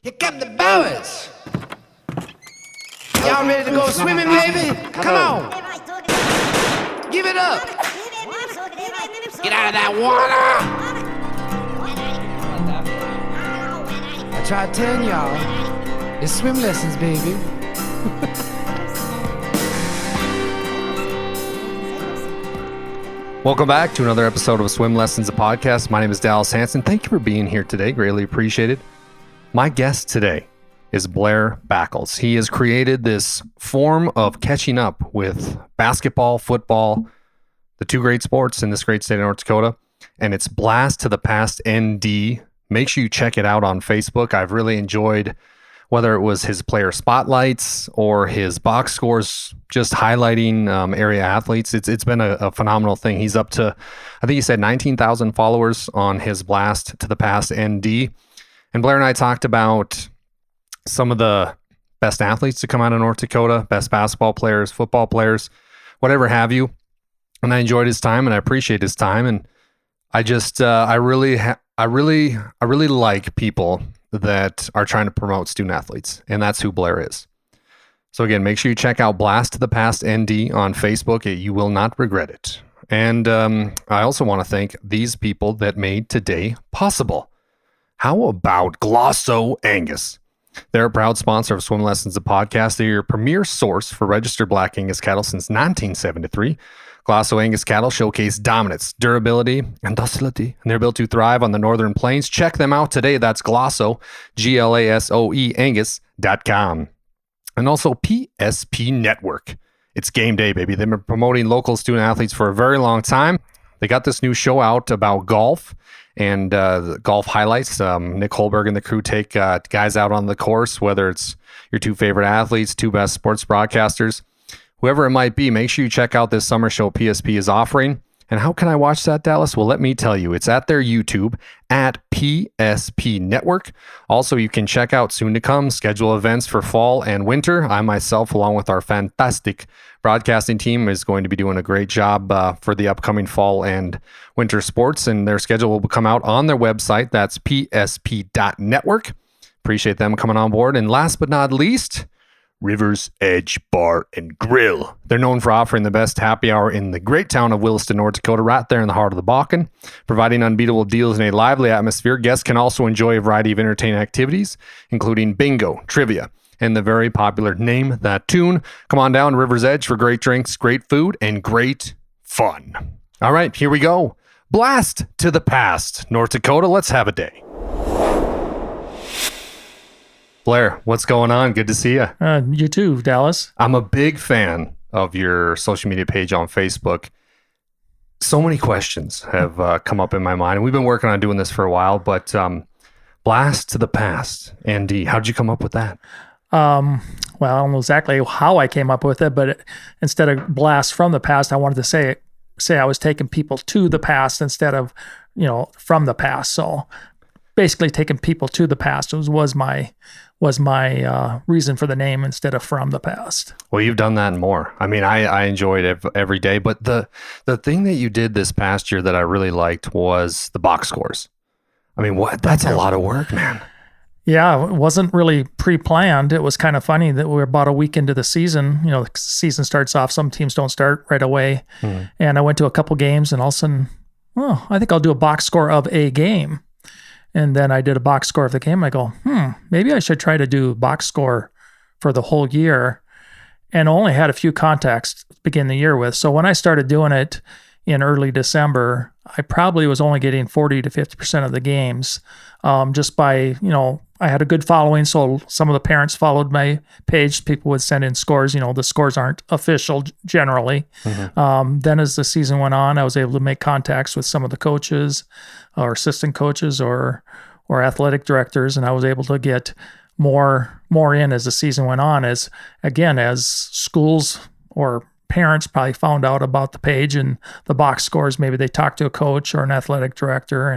Here come the boys. Y'all ready to go swimming, baby? Come on. Give it up. Get out of that water. I tried telling y'all, it's swim lessons, baby. Welcome back to another episode of Swim Lessons, a podcast. My name is Dallas Hanson. Thank you for being here today. Greatly appreciated. My guest today is Blair Backles. He has created this form of catching up with basketball, football, the two great sports in this great state of North Dakota, and it's Blast to the Past ND. Make sure you check it out on Facebook. I've really enjoyed whether it was his player spotlights or his box scores, just highlighting area athletes. It's been a phenomenal thing. He's up to, I think he said 19,000 followers on his Blast to the Past ND. And Blair and I talked about some of the best athletes to come out of North Dakota, best basketball players, football players, whatever have you. And I enjoyed his time and I appreciate his time. And I just, I really like people that are trying to promote student athletes. And that's who Blair is. So again, make sure you check out Blast to the Past ND on Facebook. You will not regret it. And I also want to thank these people that made today possible. How about Glosso Angus? They're a proud sponsor of Swim Lessons, the podcast. They're your premier source for registered black Angus cattle since 1973. Glosso Angus cattle showcase dominance, durability, and docility, and they're built to thrive on the northern plains. Check them out today. That's Glosso, Glasoe, Angus.com. And also PSP Network. It's game day, baby. They've been promoting local student athletes for a very long time. They got this new show out about golf and the golf highlights. Nick Holberg and the crew take guys out on the course, whether it's your two favorite athletes, two best sports broadcasters, whoever it might be. Make sure you check out this summer show PSP is offering. And how can I watch that, Dallas? Well, let me tell you. It's at their YouTube at PSP Network. Also, you can check out soon to come schedule events for fall and winter. I myself, along with our fantastic broadcasting team, is going to be doing a great job for the upcoming fall and winter sports. And their schedule will come out on their website. That's psp.network. Appreciate them coming on board. And last but not least, River's Edge Bar and Grill. They're known for offering the best happy hour in the great town of Williston, North Dakota, right there in the heart of the Bakken. Providing unbeatable deals in a lively atmosphere, guests can also enjoy a variety of entertaining activities, including bingo, trivia, and the very popular Name That Tune. Come on down to River's Edge for great drinks, great food, and great fun. All right, here we go. Blast to the Past, North Dakota. Let's have a day. Blair, what's going on? Good to see you. You too, Dallas. I'm a big fan of your social media page on Facebook. So many questions have come up in my mind. And we've been working on doing this for a while, but Blast to the Past, ND, how'd you come up with that? Well, I don't know exactly how I came up with it, but instead of blast from the past, I wanted to say I was taking people to the past instead of, from the past. So basically taking people to the past was my reason for the name instead of from the past. Well, you've done that and more. I mean, I enjoyed it every day, but the thing that you did this past year that I really liked was the box scores. I mean, that's a lot of work, man. Yeah, it wasn't really pre-planned. It was kind of funny that we were about a week into the season. The season starts off, some teams don't start right away. Mm-hmm. And I went to a couple games and all of a sudden, I think I'll do a box score of a game. And then I did a box score of the game. I go, maybe I should try to do box score for the whole year. And only had a few contacts to begin the year with. So when I started doing it in early December, I probably was only getting 40 to 50% of the games just by, I had a good following. So some of the parents followed my page. People would send in scores. The scores aren't official generally. Mm-hmm. Then as the season went on, I was able to make contacts with some of the coaches or assistant coaches or athletic directors. And I was able to get more in as the season went on, as schools or parents probably found out about the page and the box scores. Maybe they talked to a coach or an athletic director,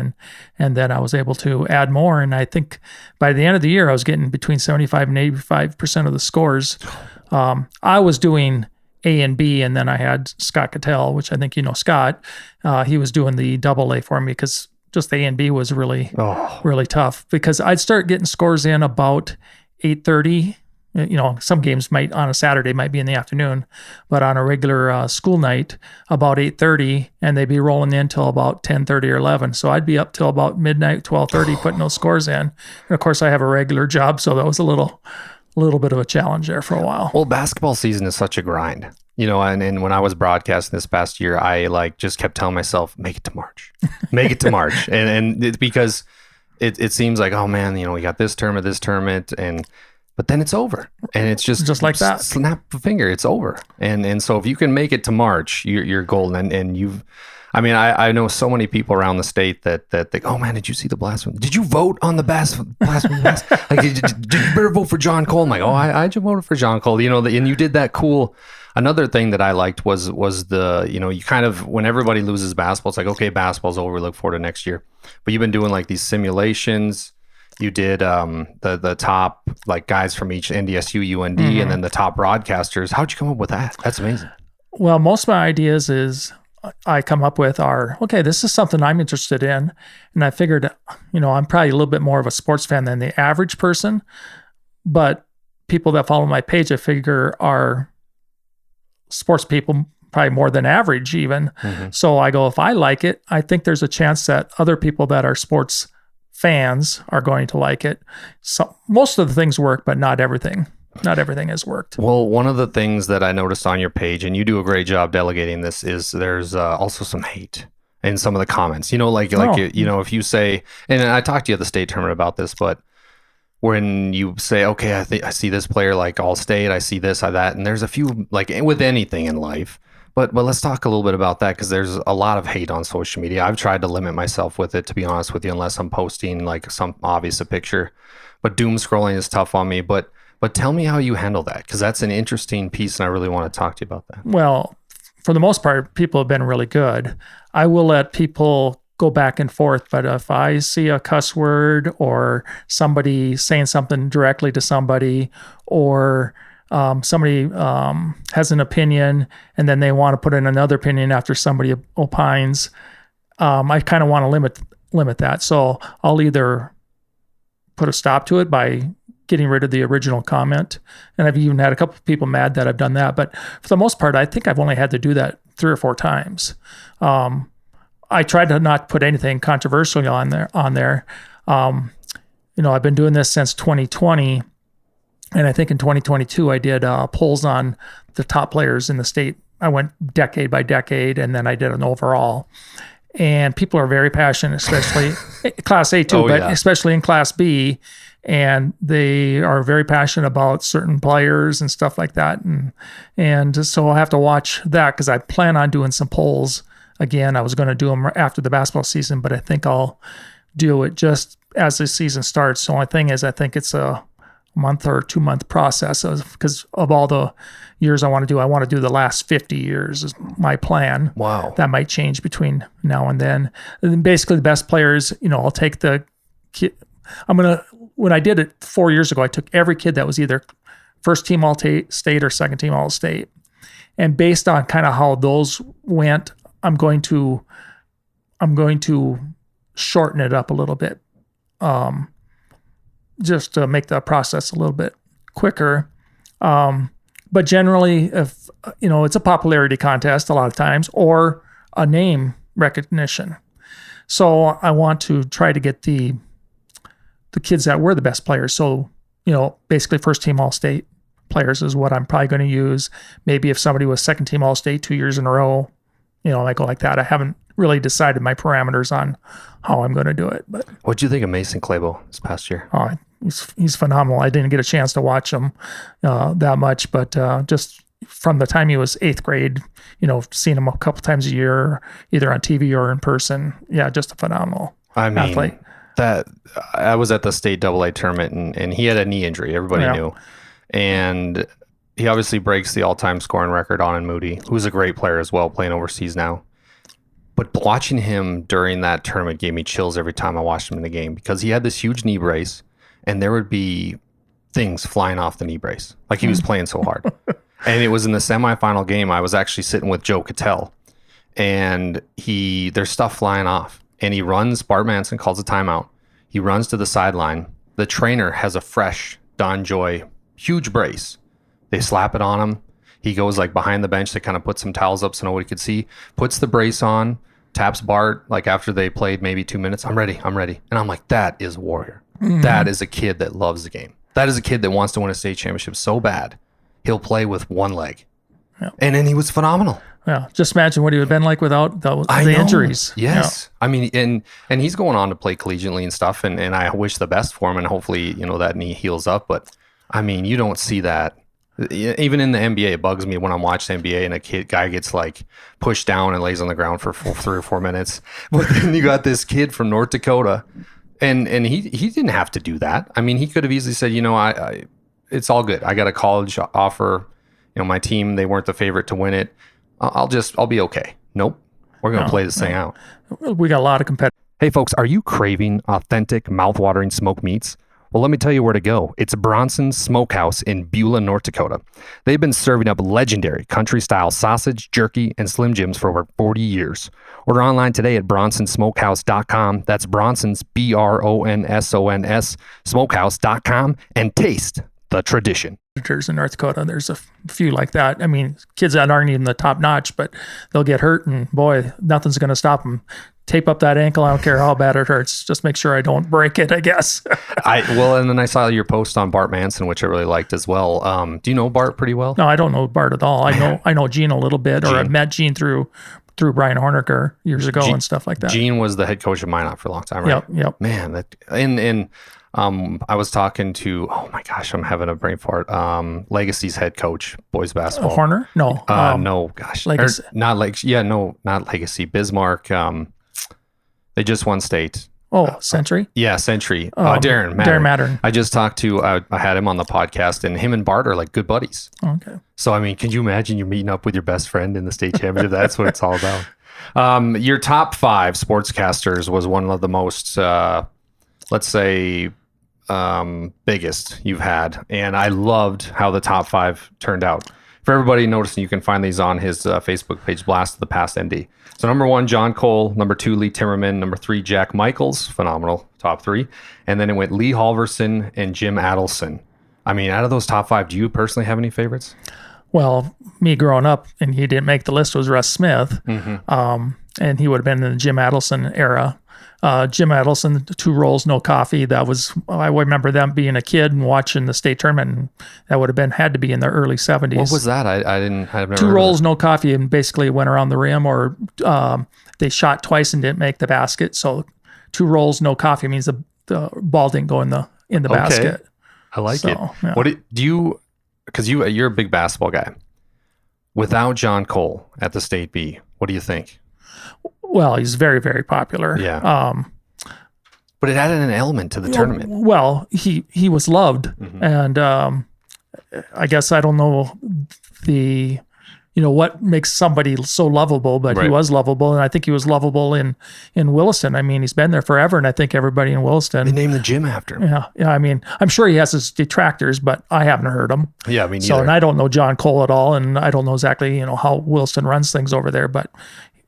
and then I was able to add more. And I think by the end of the year, I was getting between 75 and 85% of the scores. I was doing A and B, and then I had Scott Cattell, which I think Scott. He was doing the double A for me because just the A and B was really, Oh. really tough because I'd start getting scores in about 8:30. Some games might on a Saturday might be in the afternoon, but on a regular school night about 8:30, and they'd be rolling in till about 10:30 or 11. So I'd be up till about midnight, 12:30, putting those scores in. And of course, I have a regular job, so that was a little bit of a challenge there for a while. Well, basketball season is such a grind, and when I was broadcasting this past year, I just kept telling myself, make it to March, make it to March. And it's because it seems like, oh man, we got this tournament, but then it's over, and it's just like that. Snap a finger, it's over. And so if you can make it to March, you're golden. And you've, I know so many people around the state that think, oh man, did you see the blasphemy? Did you vote on the blasphemy? Like, did you better vote for John Cole? I'm like, oh, I just voted for John Cole. And you did that cool. Another thing that I liked was the, you kind of, when everybody loses basketball, it's like, okay, basketball's over, we look forward to next year. But you've been doing like these simulations. You did the top like guys from each NDSU, UND, and then the top broadcasters. How'd you come up with that? That's amazing. Well, most of my ideas is I come up with are, okay, this is something I'm interested in. And I figured, I'm probably a little bit more of a sports fan than the average person, but people that follow my page, I figure are sports people, probably more than average even. So I go, if I like it, I think there's a chance that other people that are sports fans are going to like it. So most of the things work, but not everything. Not everything has worked. Well, one of the things that I noticed on your page, and you do a great job delegating this, is there's also some hate in some of the comments. If you say, and I talked to you at the state tournament about this, but when you say, okay, I see this player like all state, I see this, I that, and there's a few, like with anything in life. But let's talk a little bit about that, because there's a lot of hate on social media. I've tried to limit myself with it, to be honest with you, unless I'm posting like some obvious a picture. But doom scrolling is tough on me. But tell me how you handle that, because that's an interesting piece, and I really want to talk to you about that. Well, for the most part, people have been really good. I will let people go back and forth, but if I see a cuss word or somebody saying something directly to somebody, or somebody has an opinion and then they want to put in another opinion after somebody opines, I kind of want to limit that. So I'll either put a stop to it by getting rid of the original comment. And I've even had a couple of people mad that I've done that. But for the most part, I think I've only had to do that 3 or 4 times. I tried to not put anything controversial on there. I've been doing this since 2020. And I think in 2022, I did polls on the top players in the state. I went decade by decade, and then I did an overall. And people are very passionate, especially Class A too, especially in Class B. And they are very passionate about certain players and stuff like that. And so I'll have to watch that, because I plan on doing some polls again. I was going to do them after the basketball season, but I think I'll do it just as the season starts. The only thing is, I think it's a month or 2 month process, because of all the years I want to do the last 50 years is my plan. Wow. That might change between now and then. And then basically the best players, I'll take the kid. When I did it 4 years ago, I took every kid that was either first team all-state or second team all-state. And based on kind of how those went, I'm going to shorten it up a little bit. Just to make the process a little bit quicker. But generally, if it's a popularity contest a lot of times, or a name recognition. So I want to try to get the kids that were the best players. So, basically first team all-state players is what I'm probably going to use. Maybe if somebody was second team all-state 2 years in a row, I go like that. I haven't really decided my parameters on how I'm going to do it. But what'd you think of Mason Clabo this past year? Oh, he's phenomenal. I didn't get a chance to watch him that much, but just from the time he was 8th grade, seeing him a couple times a year, either on TV or in person. Yeah, just a phenomenal athlete. That I was at the state AA tournament, and he had a knee injury. Everybody knew, and he obviously breaks the all-time scoring record on Moody, who's a great player as well, playing overseas now. But watching him during that tournament gave me chills every time I watched him in the game, because he had this huge knee brace, and there would be things flying off the knee brace. Like, he was playing so hard. And it was in the semifinal game. I was actually sitting with Joe Cattell, and there's stuff flying off. and he runs. Bart Manson calls a timeout. He runs to the sideline. The trainer has a fresh Don Joy huge brace. They slap it on him. He goes like behind the bench to kind of put some towels up so nobody could see, puts the brace on, taps Bart like after they played maybe 2 minutes. I'm ready. And I'm like, that is warrior. That is a kid that loves the game. That is a kid that wants to win a state championship so bad. He'll play with one leg. Yeah. And then he was phenomenal. Yeah. Just imagine what he would have been like without the injuries. Yes. Yeah. I mean, and he's going on to play collegiately and stuff. And I wish the best for him. And hopefully, that knee heals up. But I mean, you don't see that. Even in the NBA, it bugs me when I'm watching NBA and a guy gets like pushed down and lays on the ground for 3 or 4 minutes. But then you got this kid from North Dakota, and he didn't have to do that. I mean, he could have easily said, I it's all good. I got a college offer. My team, they weren't the favorite to win it. I'll be okay. Nope. We're going to play this thing out. We got a lot of competitors. Hey folks, are you craving authentic, mouth-watering smoked meats? Well, let me tell you where to go. It's Bronson's Smokehouse in Beulah, North Dakota. They've been serving up legendary country-style sausage, jerky, and Slim Jims for over 40 years. Order online today at bronsonsmokehouse.com. That's Bronson's, Bronsons, smokehouse.com, and taste the tradition. In North Dakota, there's a few like that. I mean, kids that aren't even the top notch, but they'll get hurt, and boy, nothing's going to stop them. Tape up that ankle. I don't care how bad it hurts. Just make sure I don't break it, I guess. And then I saw your post on Bart Manson, which I really liked as well. Do you know Bart pretty well? No, I don't know Bart at all. I know Gene a little bit, or I met Gene through Brian Horniker years ago and stuff like that. Gene was the head coach of Minot for a long time, right? Yep. Man, I was talking to, oh my gosh, I'm having a brain fart. Legacy's head coach, boys basketball. Horner? No. No, gosh. Legacy. Not Legacy. Bismarck. They just won state. Oh, Century? Yeah, Century. Darren Mattern. I just talked to, I had him on the podcast, and him and Bart are like good buddies. Okay. So, I mean, can you imagine you're meeting up with your best friend in the state championship? That's what it's all about. Your top 5 sportscasters was one of the most, let's say, biggest you've had, and I loved how the top 5 turned out. For everybody noticing, you can find these on his Facebook page, Blast of the Past ND. So number 1, John Cole. Number 2, Lee Timmerman. Number 3, Jack Michaels, phenomenal, top 3. And then it went Lee Halverson and Jim Adelson. I mean, out of those top 5, do you personally have any favorites? Well, me growing up, and he didn't make the list, was Russ Smith, and he would have been in the Jim Adelson era. Jim Adelson, 2 rolls, no coffee. That was, I remember them being a kid and watching the state tournament. And that would have had to be in the early 70s. What was that? I've never 2 rolls, no coffee, and basically it went around the rim, or they shot twice and didn't make the basket. So 2 rolls, no coffee means the ball didn't go in the basket. I like it. Yeah. What do you? Because you're a big basketball guy. Without John Cole at the state B, what do you think? Well, he's very, very popular. Yeah. But it added an element to the tournament. Well, he was loved, and I guess I don't know what makes somebody so lovable, but he was lovable, and I think he was lovable in Williston. I mean, he's been there forever, and I think everybody in Williston. They named the gym after him. Yeah. I mean, I'm sure he has his detractors, but I haven't heard them. Yeah, me neither. So, and I don't know John Cole at all, and I don't know exactly how Williston runs things over there, but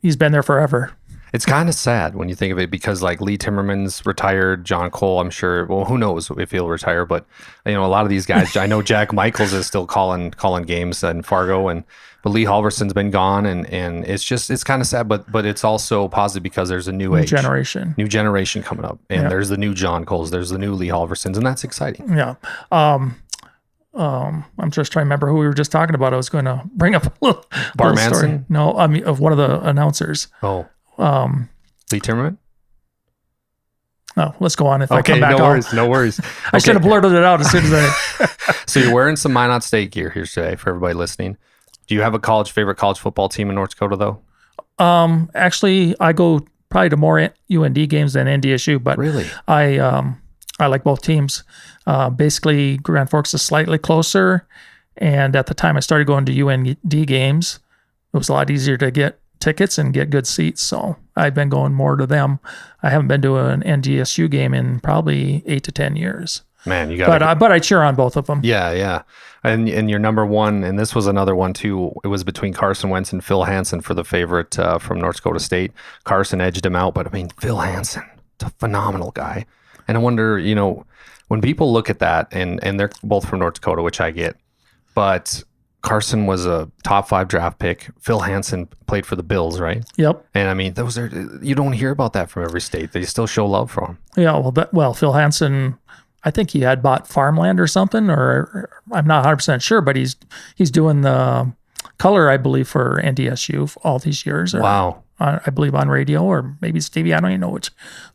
he's been there forever. It's kind of sad when you think of it, because like Lee Timmerman's retired, John Cole, I'm sure, well, who knows if he'll retire, but a lot of these guys, I know Jack Michaels is still calling games in Fargo, but Lee Halverson's been gone, and it's kind of sad, but it's also positive because there's a new generation coming up, and there's the new John Coles, there's the new Lee Halversons, and that's exciting. Yeah. I'm just trying to remember who we were just talking about. I was going to bring up a little Manson story. No, I mean, of one of the announcers. Oh. Lee Timmerman? Oh, let's go on. If I come back, no worries. I should have blurted it out as soon as I. So you're wearing some Minot State gear here today for everybody listening. Do you have a favorite college football team in North Dakota though? Actually, I go probably to more UND games than NDSU, but really, I like both teams. Basically, Grand Forks is slightly closer, and at the time I started going to UND games, it was a lot easier to get tickets and get good seats. So I've been going more to them. I haven't been to an NDSU game in probably 8 to 10 years. Man, you got. But I cheer on both of them. Yeah. And your number one, and this was another one too. It was between Carson Wentz and Phil Hansen for the favorite from North Dakota State. Carson edged him out, but I mean, Phil Hansen, a phenomenal guy. And I wonder, when people look at that, and they're both from North Dakota, which I get, but Carson was a top 5 draft pick. Phil Hansen played for the Bills, right? Yep. And I mean, you don't hear about that from every state. They still show love for him. Yeah. Well, Phil Hansen, I think he had bought farmland or something, or I'm not 100% sure, but he's doing the color, I believe, for NDSU all these years. Wow. I believe on radio, or maybe it's TV. I don't even know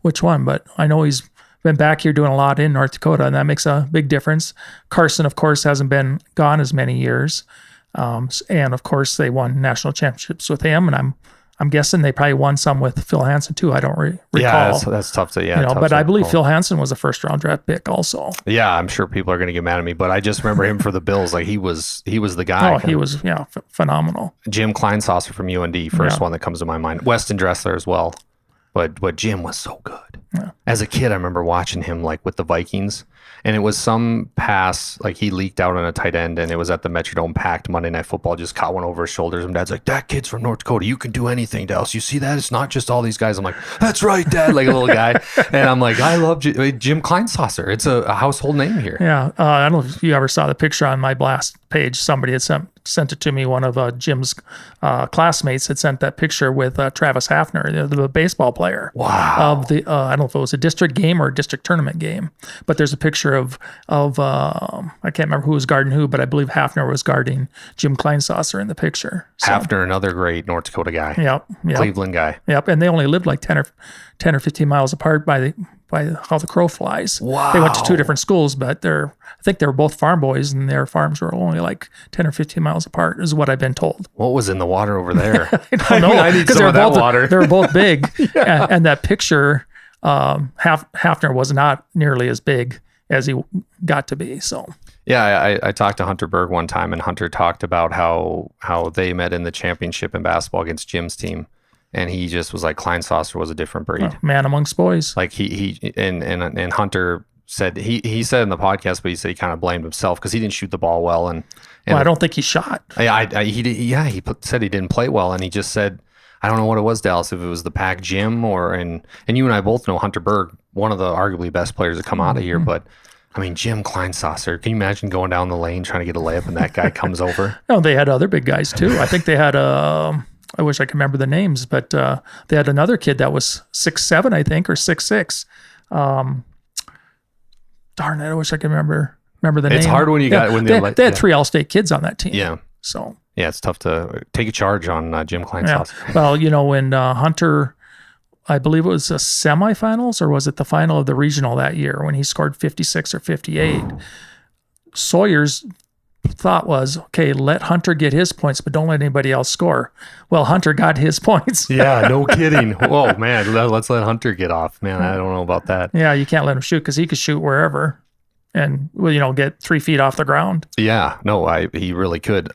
which one, but I know he's been back here doing a lot in North Dakota, and that makes a big difference. Carson, of course, hasn't been gone as many years. And of course, they won national championships with him, and I'm guessing they probably won some with Phil Hansen too. I don't recall. Yeah, that's tough to tough but to I believe recall. Phil Hansen was a first round draft pick also. Yeah, I'm sure people are going to get mad at me, but I just remember him for the Bills. Like he was the guy. Oh, he was phenomenal. Jim Kleinsasser from UND, first one that comes to my mind. Weston Dressler as well, but Jim was so good. Yeah. As a kid, I remember watching him like with the Vikings, and it was some pass like he leaked out on a tight end, and it was at the Metrodome packed Monday Night Football. Just caught one over his shoulders, and Dad's like, "That kid's from North Dakota. You can do anything, Dallas. You see that? It's not just all these guys." I'm like, "That's right, Dad." Like a little guy, and I'm like, "I love Jim Kleinsasser. It's a household name here." Yeah, I don't know if you ever saw the picture on my blast page. Somebody had sent it to me. One of Jim's classmates had sent that picture with Travis Hafner, the baseball player. Wow. Of the I don't know if it was a district game or a district tournament game, but there's a picture of I can't remember who was guarding who, but I believe Hafner was guarding Jim Kleinsasser in the picture. So, Hafner, another great North Dakota guy. Yep. Cleveland guy. Yep. And they only lived like 10 or 15 miles apart by how the crow flies. Wow. They went to 2 different schools, but I think they were both farm boys, and their farms were only like 10 or 15 miles apart, is what I've been told. What was in the water over there? I don't know. I need Because some of that water. They were both big. and that picture, Hafner was not nearly as big as he got to be. So Yeah, I talked to Hunter Berg one time, and Hunter talked about how they met in the championship in basketball against Jim's team, and he just was like, Kleinsasser was a different breed. Man amongst boys. Like he and Hunter said he said in the podcast, but he said he kind of blamed himself because he didn't shoot the ball well, and I don't think he shot. He said he didn't play well, and he just said, I don't know what it was, Dallas, if it was the pack gym and you and I both know Hunter Berg, one of the arguably best players to come out of here, but I mean, Jim Kleinsasser, can you imagine going down the lane trying to get a layup and that guy comes over? No, they had other big guys too. I think they had I wish I could remember the names, but they had another kid that was 6'7", I think, or 6'6". Darn it, I wish I could remember the name. It's hard when you got when they had 3 All-State kids on that team. Yeah. So yeah, it's tough to take a charge on Jim Kleinsasser. Yeah. Well, when Hunter, I believe it was the semifinals, or was it the final of the regional that year when he scored 56 or 58, Sawyer's thought was, okay, let Hunter get his points, but don't let anybody else score. Well, Hunter got his points. Yeah, no kidding. Oh, man, let's let Hunter get off. Man, I don't know about that. Yeah, you can't let him shoot because he could shoot wherever and, get 3 feet off the ground. Yeah, no, he really could.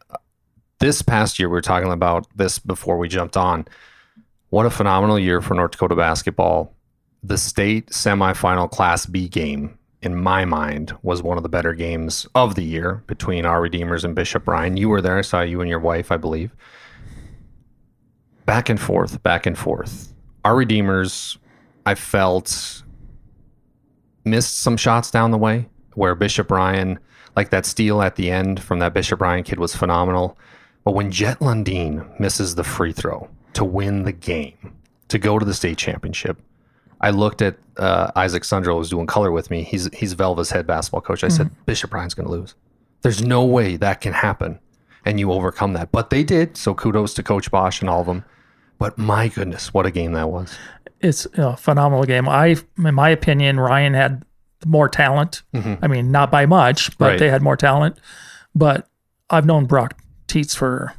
This past year, we were talking about this before we jumped on. What a phenomenal year for North Dakota basketball. The state semifinal Class B game, in my mind, was one of the better games of the year between our Redeemers and Bishop Ryan. You were there. I saw you and your wife, I believe. Back and forth. Our Redeemers, I felt, missed some shots down the way where Bishop Ryan, like that steal at the end from that Bishop Ryan kid was phenomenal. But when Jet Lundeen misses the free throw to win the game, to go to the state championship, I looked at Isaac Sundrell, who's doing color with me. He's Velva's head basketball coach. I said, Bishop Ryan's going to lose. There's no way that can happen, and you overcome that. But they did, so kudos to Coach Bosch and all of them. But my goodness, what a game that was. It's a phenomenal game. In my opinion, Ryan had more talent. I mean, not by much, but they had more talent. But I've known Brock Teets for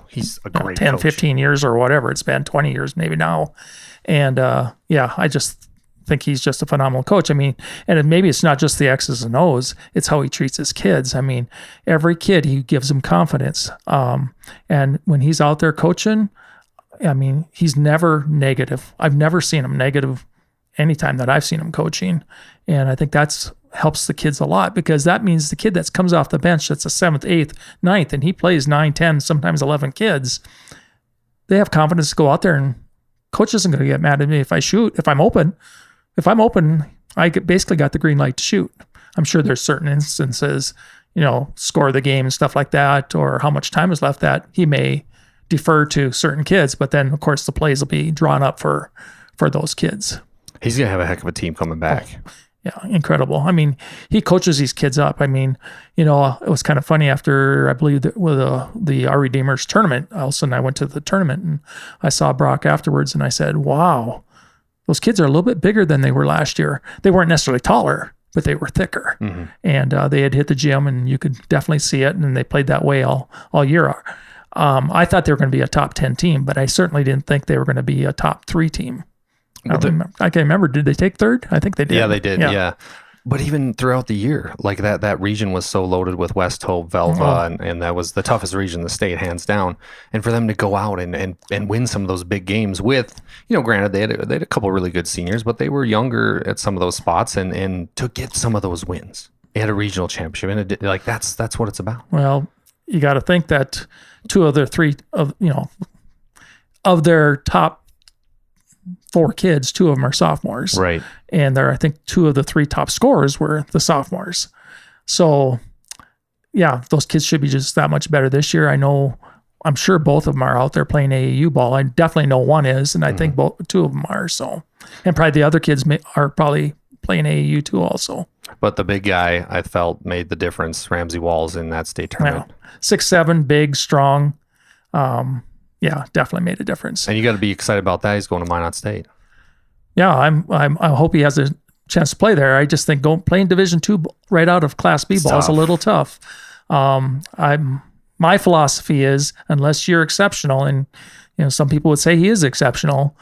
he's a great 10, coach. 15 years or whatever. It's been 20 years maybe now. And I just think he's just a phenomenal coach. I mean, and maybe it's not just the X's and O's, it's how he treats his kids. I mean, every kid, he gives them confidence. And when he's out there coaching, I mean, he's never negative. I've never seen him negative anytime that I've seen him coaching. And I think that's helps the kids a lot, because that means the kid that comes off the bench, that's a 7th, 8th, 9th, and he plays 9, 10, sometimes 11 kids, they have confidence to go out there, and coach isn't going to get mad at me if I shoot. If I'm open, basically got the green light to shoot. I'm sure there's certain instances, score of the game and stuff like that, or how much time is left, that he may defer to certain kids, but then of course the plays will be drawn up for those kids. He's going to have a heck of a team coming back. Oh, yeah, incredible. I mean, he coaches these kids up. I mean, it was kind of funny after, I believe, with the Our Redeemers tournament. All of a sudden I went to the tournament and I saw Brock afterwards, and I said, wow, those kids are a little bit bigger than they were last year. They weren't necessarily taller, but they were thicker. Mm-hmm. And they had hit the gym, and you could definitely see it, and they played that way all year. I thought they were going to be a top 10 team, but I certainly didn't think they were going to be a top 3 team. I can't remember. Did they take 3rd? I think they did. Yeah, they did. Yeah. But even throughout the year, like that region was so loaded with West Hope, Velva, and that was the toughest region in the state, hands down. And for them to go out and win some of those big games with, granted they had a couple really good seniors, but they were younger at some of those spots, and to get some of those wins at a regional championship, and that's what it's about. Well, you got to think that 2 of their 3 of their top 4 kids, 2 of them are sophomores. Right. And I think 2 of the 3 top scorers were the sophomores. So, yeah, those kids should be just that much better this year. I'm sure both of them are out there playing AAU ball. I definitely know one is, and I think 2 of them are. So, and probably the other kids are probably playing AAU too also. But the big guy, I felt, made the difference, Ramsey Walls, in that state tournament. Yeah. 6'7", big, strong. Yeah, definitely made a difference. And you got to be excited about that. He's going to Minot State. Yeah, I hope he has a chance to play there. I just think playing Division II right out of Class B ball is a little tough. My philosophy is, unless you're exceptional, and some people would say he is exceptional,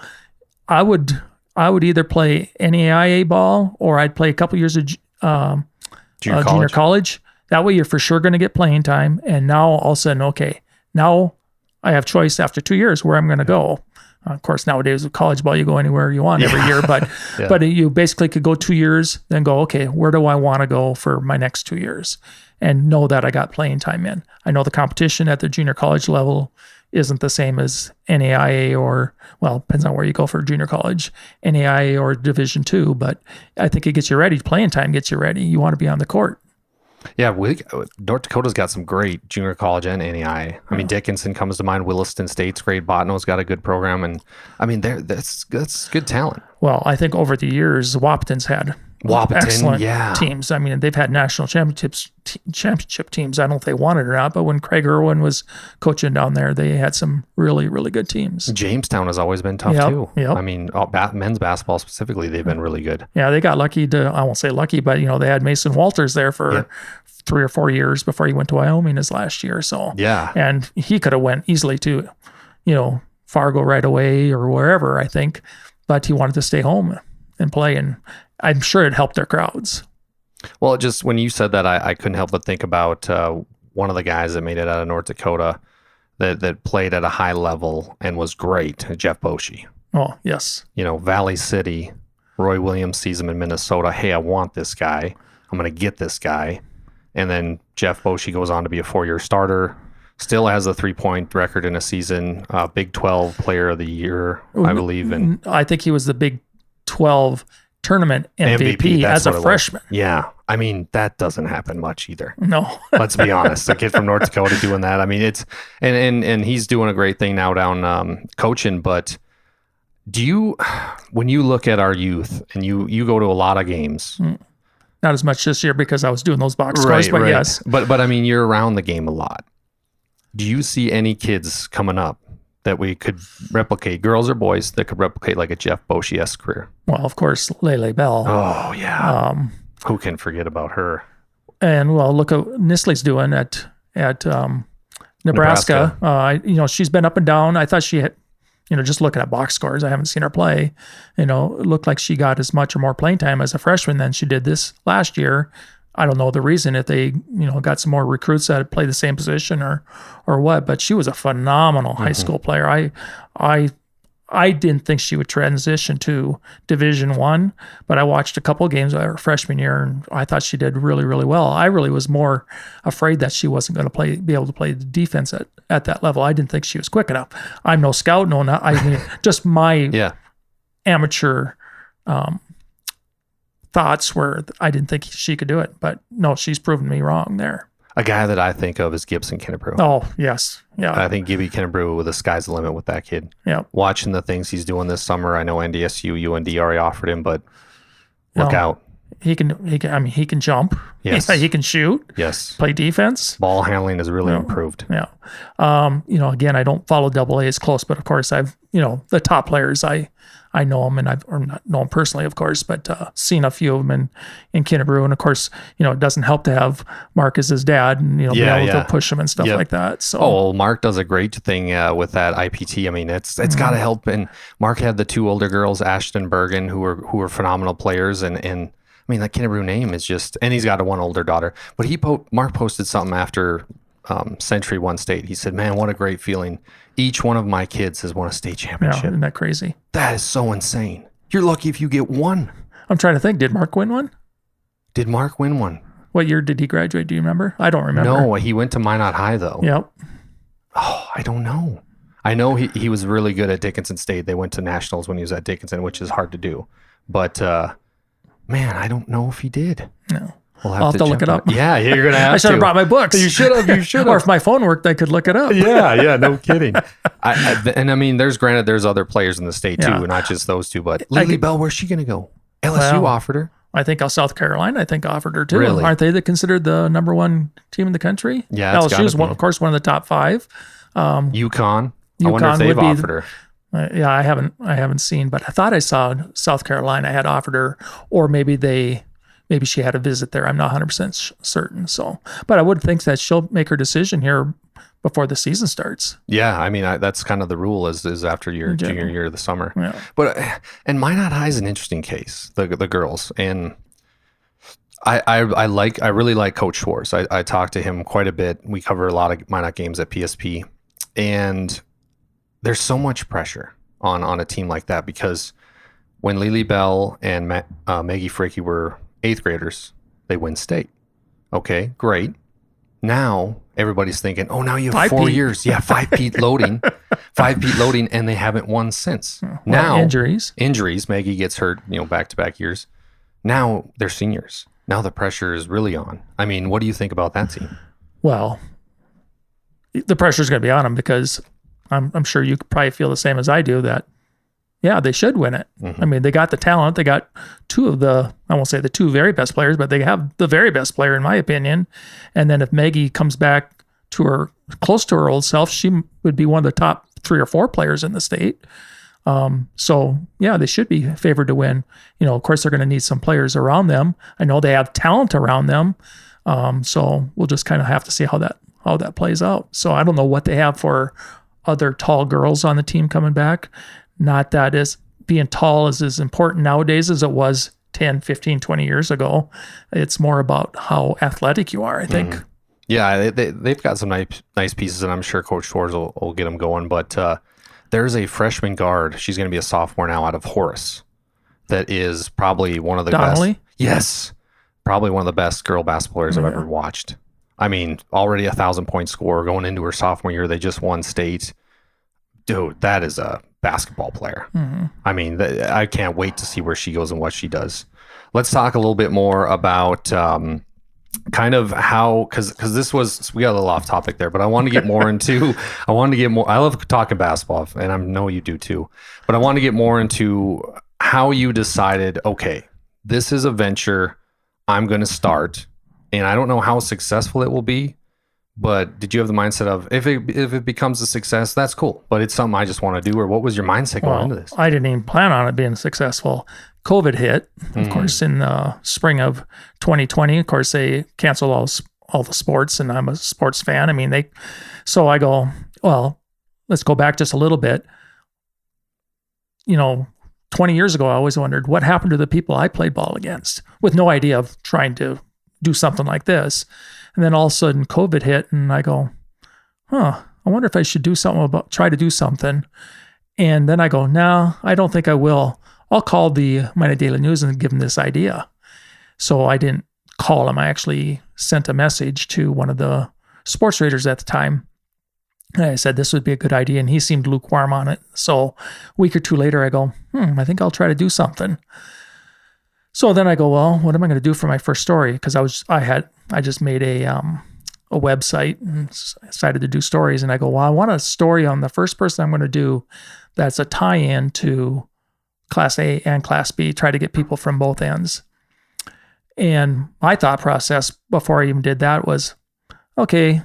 I would either play NAIA ball, or I'd play a couple years of junior college. That way you're for sure going to get playing time. And now all of a sudden, okay, now I have choice after 2 years where I'm going to go. Of course, nowadays with college ball, you go anywhere you want every year, but but you basically could go 2 years, then go, okay, where do I want to go for my next 2 years? And know that I got playing time in. I know the competition at the junior college level isn't the same as NAIA or, well, depends on where you go for junior college, NAIA or Division II, but I think it gets you ready. Playing time gets you ready. You want to be on the court. Yeah, North Dakota's got some great junior college and NAIA. I mean, Dickinson comes to mind. Williston State's great. Botano's got a good program, and I mean, that's good talent. Well, I think over the years, Wapaton's had excellent teams. I mean, they've had national championship teams. I don't know if they won it or not, but when Craig Irwin was coaching down there, they had some really, really good teams. Jamestown has always been tough too. Yep. I mean, men's basketball specifically, they've been really good. Yeah, they got lucky I won't say lucky, but they had Mason Walters there for 3 or 4 years before he went to Wyoming his last year. So and he could have went easily to, Fargo right away or wherever, I think, but he wanted to stay home and play, and I'm sure it helped their crowds. Well, just when you said that, I couldn't help but think about one of the guys that made it out of North Dakota that played at a high level and was great, Jeff Boschee. Oh, yes. Valley City, Roy Williams sees him in Minnesota. Hey, I want this guy. I'm going to get this guy. And then Jeff Boschee goes on to be a 4-year starter, still has a 3-point record in a season, Big 12 Player of the Year, I believe. And I think he was the Big 12 tournament MVP as a freshman. Yeah. I mean, that doesn't happen much either. No. Let's be honest. A kid from North Dakota doing that. I mean, it's, and he's doing a great thing now down coaching, but when you look at our youth and you go to a lot of games, not as much this year because I was doing those box scores, but yes. But I mean, you're around the game a lot. Do you see any kids coming up that we could replicate, girls or boys, that could replicate like a Jeff Boschee-esque career? Well, of course, Lele Bell. Oh, yeah. Who can forget about her? And, well, look at Nisley's doing at Nebraska. She's been up and down. I thought she had, just looking at box scores, I haven't seen her play. It looked like she got as much or more playing time as a freshman than she did this last year. I don't know the reason, if they, got some more recruits that play the same position or what, but she was a phenomenal high school player. I I didn't think she would transition to Division One, but I watched a couple of games of her freshman year, and I thought she did really, really well. I really was more afraid that she wasn't going to be able to play the defense at that level. I didn't think she was quick enough. I'm no scout, I mean, just my amateur thoughts were I didn't think she could do it, but no, she's proven me wrong there. A guy that I think of is Gibson Kennebrew. Oh, yes. Yeah. I think Gibby Kennebrew, the sky's the limit with that kid. Yeah. Watching the things he's doing this summer, I know NDSU, UND already offered him, but look out. He can jump. Yes. He can shoot. Yes. Play defense. Ball handling has really improved. Yeah. Again, I don't follow AA as close, but of course I've, the top players, I know them, and or not know them personally, of course, but seen a few of them in Kennebrew. And of course, it doesn't help to have Mark as his dad and, be able to push him and stuff like that. So, Mark does a great thing with that IPT. I mean, it's got to help. And Mark had the two older girls, Ashton Bergen, who were phenomenal players. And I mean, that Kennebrew name is just, and he's got one older daughter, but Mark posted something after Century won state. He said, man, what a great feeling. Each one of my kids has won a state championship. Yeah, isn't that crazy? That is so insane. You're lucky if you get one. I'm trying to think. Did Mark win one? Did Mark win one? What year did he graduate? Do you remember? I don't remember. No, he went to Minot High, though. Yep. Oh, I don't know. I know he was really good at Dickinson State. They went to nationals when he was at Dickinson, which is hard to do. But, man, I don't know if he did. No. We'll I'll have to look it up. Yeah, you're going to have to. I should have brought my books. You should have. Or if my phone worked, I could look it up. Yeah, no kidding. I mean, there's other players in the state too, not just those two. But Lily Bell, where's she going to go? LSU offered her. I think South Carolina, offered her too. Really? Aren't they considered the number one team in the country? Yeah, LSU is of course, one of the top five. UConn. I wonder if they've offered her. I haven't seen, but I thought I saw South Carolina had offered her, or maybe she had a visit there. I'm not 100% certain. So, but I would think that she'll make her decision here before the season starts. Yeah, I mean, that's kind of the rule is after your junior year of the summer. Yeah. But and Minot High is an interesting case, the girls, and I really like Coach Schwartz. I talk to him quite a bit. We cover a lot of Minot games at PSP, and there's so much pressure on a team like that because when Lily Bell and Maggie Fricke were 8th graders, they win state. Okay, great. Now everybody's thinking, oh, now you have 4 years. Yeah, 5-peat loading. 5-peat loading, and they haven't won since. Now injuries. Maggie gets hurt, back-to-back years. Now they're seniors. Now the pressure is really on. I mean, what do you think about that team? Well, the pressure is going to be on them because I'm sure you probably feel the same as I do that, yeah, they should win it. Mm-hmm. I mean, they got the talent. They got two of I won't say the two very best players, but they have the very best player, in my opinion. And then if Maggie comes back close to her old self, she would be one of the top 3 or 4 players in the state. So, yeah, they should be favored to win. Of course, they're going to need some players around them. I know they have talent around them. So we'll just kind of have to see how that plays out. So I don't know what they have for other tall girls on the team coming back. Not that being tall is as important nowadays as it was 10, 15, 20 years ago. It's more about how athletic you are, I think. Mm-hmm. Yeah, they've got some nice pieces, and I'm sure Coach Schwartz will get them going. But there's a freshman guard. She's going to be a sophomore now out of Horace. That is probably one of the Donnelly? best. Yes, probably one of the best girl basketball players I've ever watched. I mean, already 1,000-point scorer going into her sophomore year. They just won state. Dude, that is a basketball player. Mm-hmm. I mean, I can't wait to see where she goes and what she does. Let's talk a little bit more about kind of how, because we got a little off topic there, but I want to get more into, I love talking basketball, and I know you do too, but I want to get more into how you decided, okay, this is a venture I'm going to start, and I don't know how successful it will be, but did you have the mindset of if it becomes a success, that's cool, but it's something I just want to do? Or what was your mindset going into this? I didn't even plan on it being successful. COVID hit, of course, in the spring of 2020. Of course, they canceled all the sports, and I'm a sports fan. I mean, so I go, well, let's go back just a little bit. 20 years ago, I always wondered what happened to the people I played ball against, with no idea of trying to do something like this. And then all of a sudden COVID hit, and I go, I wonder if I should try to do something. And then I go, no, I don't think I will. I'll call the Minot Daily News and give them this idea. So I didn't call him. I actually sent a message to one of the sports writers at the time. And I said, this would be a good idea. And he seemed lukewarm on it. So a week or two later, I go, I think I'll try to do something. So then I go, well, what am I going to do for my first story? Because I just made a website and decided to do stories. And I go, well, I want a story on the first person I'm going to do that's a tie-in to Class A and Class B, try to get people from both ends. And my thought process before I even did that was, okay,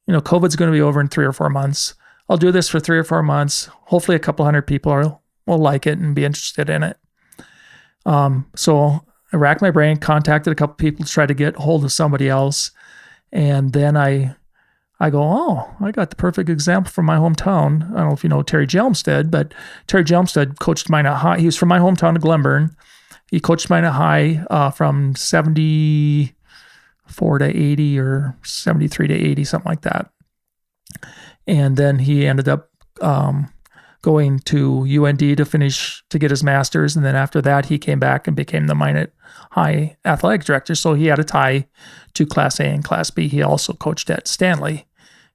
COVID's going to be over in 3 or 4 months. I'll do this for 3 or 4 months. Hopefully a couple hundred people will like it and be interested in it. So I racked my brain, contacted a couple people to try to get hold of somebody else. And then I go, oh, I got the perfect example from my hometown. I don't know if you know Terry Jelmstead, but Terry Jelmstead coached Minot High. He was from my hometown of Glenburn. He coached Minot High from 74 to 80 or 73 to 80, something like that. And then he ended up going to UND to get his master's. And then after that, he came back and became the Minot High athletic director. So he had a tie to Class A and Class B. He also coached at Stanley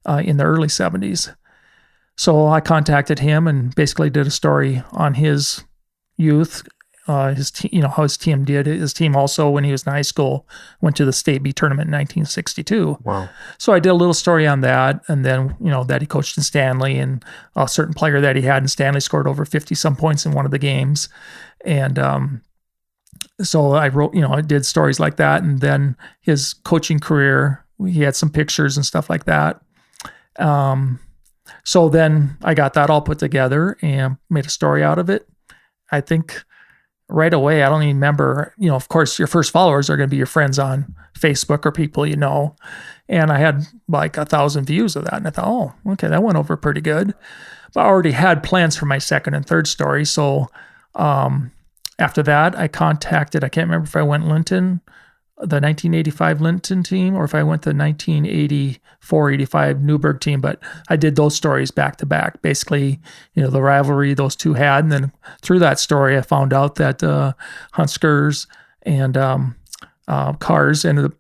in the early 70s. So I contacted him and basically did a story on his youth, how his team did. His team also, when he was in high school, went to the State B tournament in 1962. Wow. So I did a little story on that, and then, that he coached in Stanley, and a certain player that he had in Stanley scored over 50-some points in one of the games. And so I wrote, I did stories like that, and then his coaching career, he had some pictures and stuff like that. So then I got that all put together and made a story out of it. I think right away, I don't even remember, of course, your first followers are going to be your friends on Facebook or people you know. And I had like 1,000 views of that. And I thought, oh, okay, that went over pretty good. But I already had plans for my second and third story. So after that, I can't remember if I went Linton, the 1985 Linton team, or if I went the 1984-85 Newburgh team. But I did those stories back to back. Basically, the rivalry those two had. And then through that story, I found out that Hunskers and Cars ended up,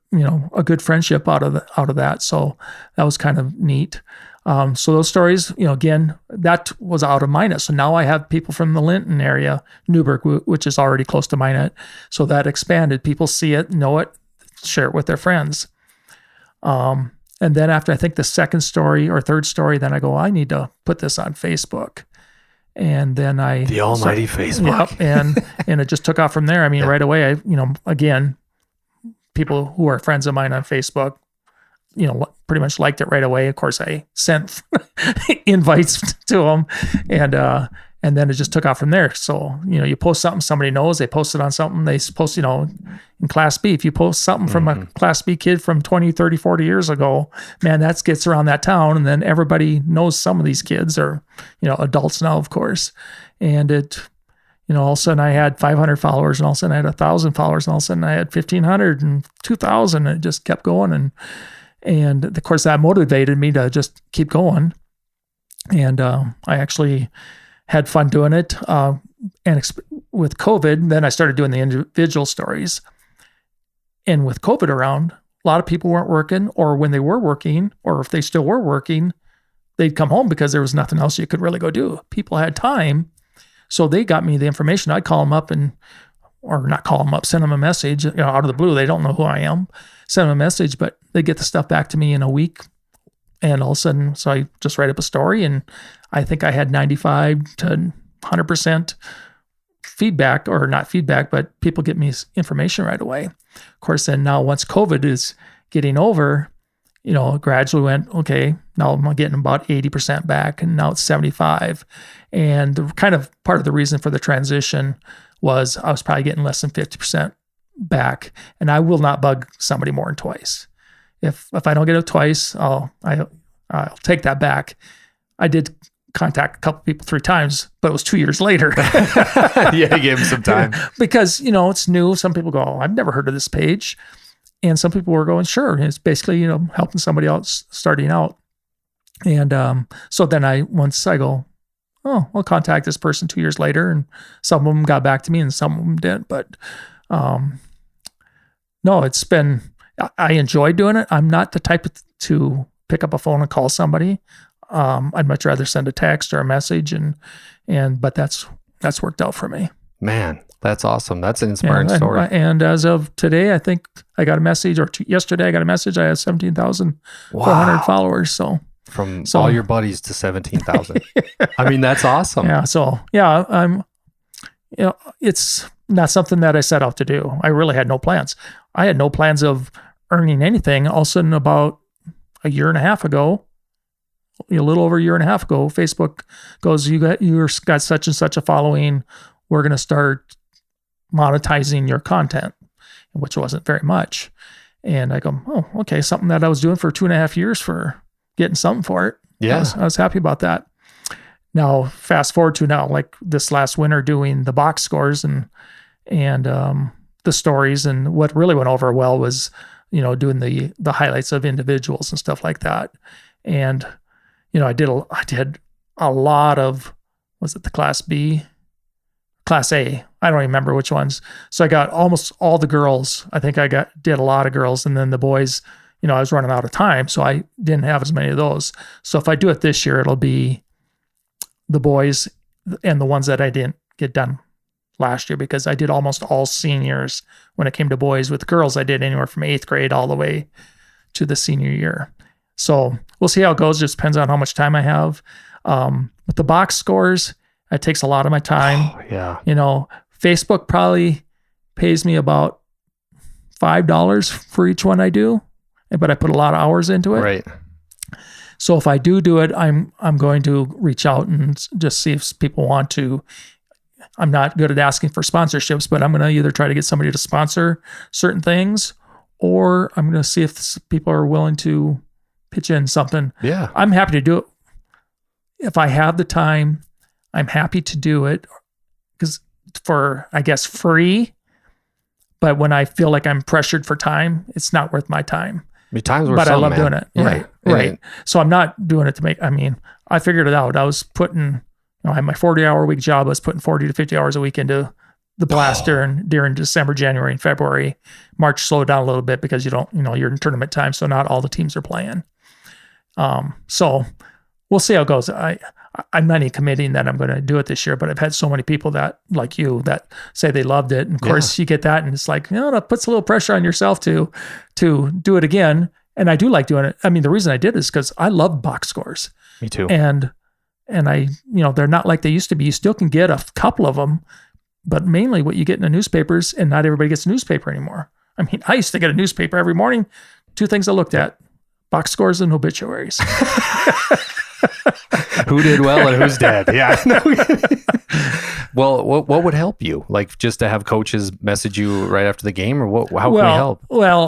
a good friendship out of that. So that was kind of neat. So those stories, again, that was out of Minot. So now I have people from the Linton area, Newburgh, which is already close to Minot. So that expanded. People see it, know it, share it with their friends. And then after I think the second story or third story, then I go, I need to put this on Facebook. And then the almighty Facebook. Yep, and it just took off from there. I mean, right away, again, people who are friends of mine on Facebook, pretty much liked it right away. Of course, I sent invites to them, and then it just took off from there. So, you post something somebody knows, they post it on something, they post, in Class B, if you post something from a Class B kid from 20, 30, 40 years ago, man, that gets around that town, and then everybody knows some of these kids are, adults now, of course. And it, all of a sudden I had 500 followers, and all of a sudden I had 1,000 followers, and all of a sudden I had 1,500 and 2,000, and it just kept going. And of course, that motivated me to just keep going. And I actually had fun doing it. With COVID, then I started doing the individual stories. And with COVID around, a lot of people weren't working, or when they were working, or if they still were working, they'd come home because there was nothing else you could really go do. People had time. So they got me the information. I'd call them up or not call them up, send them a message, out of the blue. They don't know who I am. Send them a message, but they get the stuff back to me in a week. And all of a sudden, so I just write up a story, and I think I had 95 to 100% feedback, or not feedback, but people get me information right away. Of course, then now once COVID is getting over, gradually went, okay, now I'm getting about 80% back, and now it's 75. And the kind of part of the reason for the transition was I was probably getting less than 50% back, and I will not bug somebody more than twice. If I don't get it twice, I'll take that back. I did contact a couple people 3 times, but it was 2 years later. Yeah, you gave them some time. Because, it's new. Some people go, oh, I've never heard of this page. And some people were going, sure. And it's basically, helping somebody else starting out. And so then once I go, oh, I'll contact this person 2 years later, and some of them got back to me and some of them didn't. But no, it's been, I enjoy doing it. I'm not the type to pick up a phone and call somebody. I'd much rather send a text or a message, but that's worked out for me. Man, that's awesome. That's an inspiring story. And as of today, I think I got a message, or yesterday I got a message. I had 17,400 followers. So from all your buddies to 17,000. I mean, that's awesome. Yeah. So yeah, it's not something that I set out to do. I really had no plans. I had no plans of earning anything. All of a sudden, about a year and a half ago, a little over a year and a half ago, Facebook goes, you got such and such a following. We're going to start monetizing your content, which wasn't very much. And I go, oh, okay. Something that I was doing for 2.5 years for getting something for it. Yeah. I was happy about that. Now, fast forward to now, like this last winter, doing the box scores and the stories, and what really went over well was, doing the highlights of individuals and stuff like that. And, I did a lot of, was it the Class B? Class A. I don't even remember which ones. So I got almost all the girls. I think did a lot of girls, and then the boys, I was running out of time, so I didn't have as many of those. So if I do it this year, it'll be the boys and the ones that I didn't get done last year, because I did almost all seniors when it came to boys. With girls, I did anywhere from 8th grade all the way to the senior year. So we'll see how it goes. Just depends on how much time I have. With the box scores, it takes a lot of my time. Oh, yeah. Facebook probably pays me about $5 for each one I do, but I put a lot of hours into it. Right. So if I do it, I'm going to reach out and just see if people want to. I'm not good at asking for sponsorships, but I'm going to either try to get somebody to sponsor certain things, or I'm going to see if people are willing to pitch in something. Yeah. I'm happy to do it. If I have the time, I'm happy to do it, because for, I guess, free. But when I feel like I'm pressured for time, it's not worth my time. Time's worth but I love man. doing it. Yeah. Right. So I'm not doing it to make, I figured it out. I was putting, I had my 40-hour week job. I was putting 40 to 50 hours a week into the blast during December, January, and February. March slowed down a little bit because you're in tournament time, so not all the teams are playing. So we'll see how it goes. I'm not even committing that I'm going to do it this year, but I've had so many people that, like you, that say they loved it. And of course you get that, and it's like, that puts a little pressure on yourself to do it again. And I do like doing it. The reason I did is because I love box scores. Me too. And I, they're not like they used to be. You still can get a couple of them, but mainly what you get in the newspapers, and not everybody gets a newspaper anymore. I used to get a newspaper every morning. 2 things I looked at: box scores and obituaries. Who did well and who's dead? Yeah. Well, what would help you? Like, just to have coaches message you right after the game, or how can we help? Well,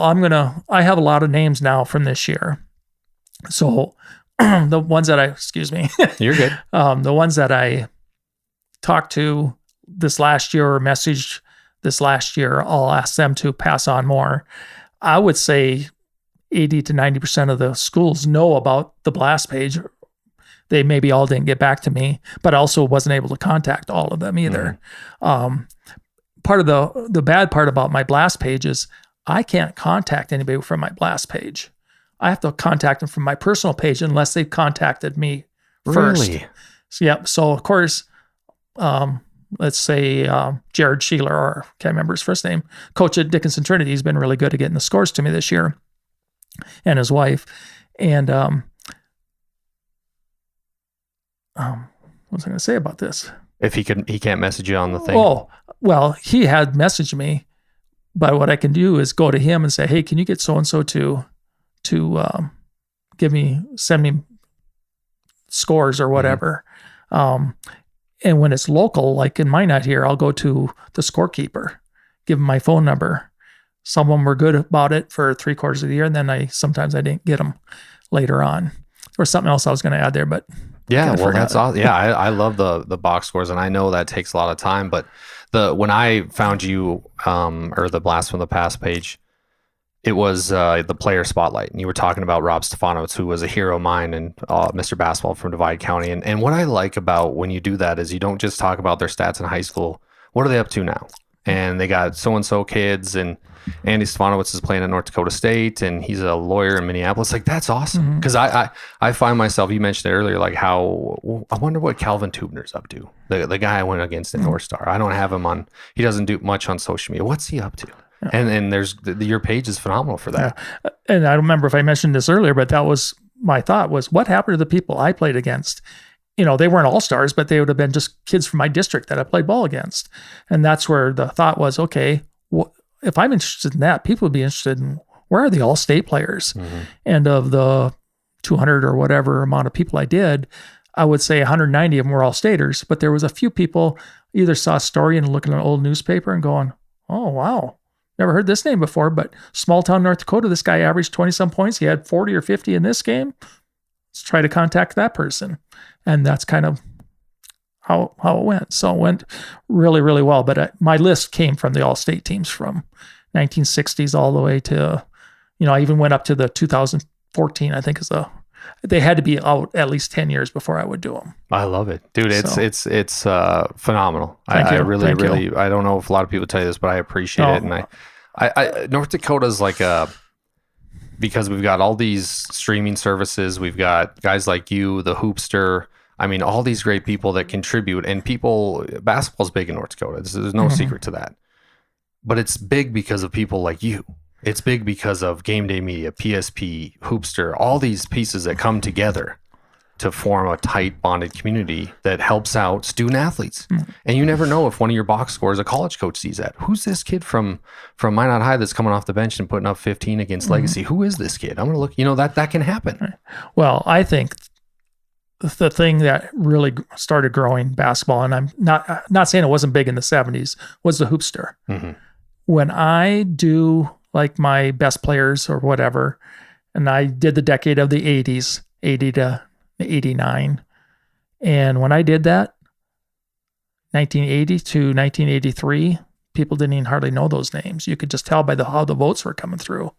I have a lot of names now from this year. So the ones that excuse me. You're good. The ones that I talked to this last year or messaged this last year, I'll ask them to pass on more. I would say 80 to 90% of the schools know about the blast page. They maybe all didn't get back to me, but I also wasn't able to contact all of them either. Part of the bad part about my blast page is I can't contact anybody from my blast page. I have to contact them from my personal page unless they've contacted me first. Really? So of course, let's say Jared Sheeler, or can't remember his first name, coach at Dickinson Trinity, has been really good at getting the scores to me this year, and his wife. And what was I going to say about this? If he can't message you on the thing. Oh, well, he had messaged me, but what I can do is go to him and say, hey, can you get so-and-so to send me scores or whatever. And when it's local, like in my night here, I'll go to the scorekeeper, give him my phone number. Some of them were good about it for 3/4 of the year, and then sometimes I didn't get them later on. There was something else I was going to add there, but yeah, well, that's awesome. Yeah, I love the box scores, and I know that takes a lot of time. But when I found you, or the Blast from the Past page, it was the player spotlight, and you were talking about Rob Stefanowicz, who was a hero of mine and Mr. Basketball from Divide County. And what I like about when you do that is you don't just talk about their stats in high school. What are they up to now? And they got so-and-so kids, and Andy Stefanowicz is playing at North Dakota State, and he's a lawyer in Minneapolis. Like, that's awesome. Because I find myself, you mentioned it earlier, like how, I wonder what Calvin Tubner's up to. The guy I went against at North Star. I don't have him on, he doesn't do much on social media. What's he up to? Yeah. And there's your page is phenomenal for that. Yeah. And I don't remember if I mentioned this earlier, but that was my thought was, what happened to the people I played against? You know, they weren't all-stars, but they would have been just kids from my district that I played ball against. And that's where the thought was, okay, if I'm interested in that, people would be interested in, where are the all-state players? And of the 200 or whatever amount of people I did, I would say 190 of them were all-staters, but there was a few people either saw a story and looking at an old newspaper and going, oh, wow, never heard this name before, but small town North Dakota, this guy averaged 20-some points. He had 40 or 50 in this game. Let's try to contact that person. And that's kind of how it went. So it went really, really well. But my list came from the all-state teams from 1960s all the way to, I even went up to the 2014, I think they had to be out at least 10 years before I would do them. I love it, dude. It's phenomenal. Thank you. Really, I don't know if a lot of people tell you this, but I appreciate it. And I North Dakota's like because we've got all these streaming services, we've got guys like you, the Hoopster. I mean, all these great people that contribute, and basketball's big in North Dakota. There's no secret to that. But it's big because of people like you. It's big because of Game Day Media, PSP, Hoopster, all these pieces that come together to form a tight bonded community that helps out student athletes. And you never know if one of your box scores a college coach sees that. Who's this kid from Minot High that's coming off the bench and putting up 15 against Legacy? Who is this kid? I'm going to look, that can happen. Well, I think the thing that really started growing basketball, and I'm not saying it wasn't big in the 70s, was the Hoopster. When I do like my best players or whatever, and I did the decade of the 80s, 80 to 89. And when I did that, 1980 to 1983, people didn't even hardly know those names. You could just tell by how the votes were coming through.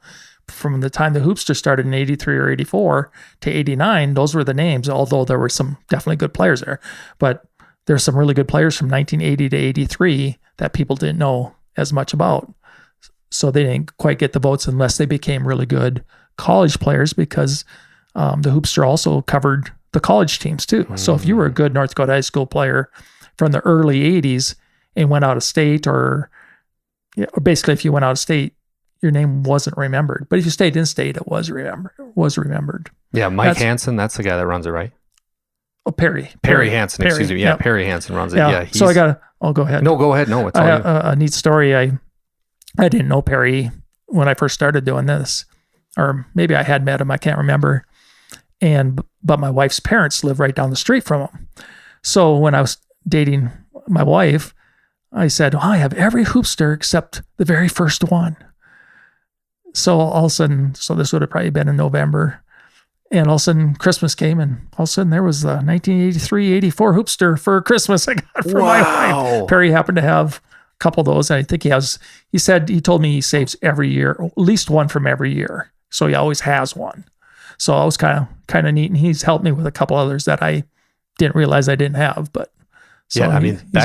From the time the Hoopster started in 83 or 84 to 89, those were the names, although there were some definitely good players there. But there's some really good players from 1980 to 83 that people didn't know as much about. So they didn't quite get the votes unless they became really good college players, because the Hoopster also covered the college teams too. So if you were a good North Dakota high school player from the early 80s and went out of state, or basically if you went out of state, your name wasn't remembered. But if you stayed in state, it was remembered. Yeah, Mike Hansen, that's the guy that runs it, right? Oh, Perry Hansen, excuse me. Yeah, Perry Hansen runs it. Yeah. So go ahead. No, go ahead. No, it's all you. A neat story. I didn't know Perry when I first started doing this, or maybe I had met him. I can't remember. But my wife's parents live right down the street from him. So when I was dating my wife, I said, I have every Hoopster except the very first one. So all of a sudden, this would have probably been in November, and all of a sudden Christmas came, and all of a sudden there was the 1983-84 Hoopster for Christmas I got for my wife. Perry happened to have a couple of those. I think he told me he saves every year, at least one from every year. So he always has one. So it was kind of neat, and he's helped me with a couple others that I didn't realize I didn't have, but he's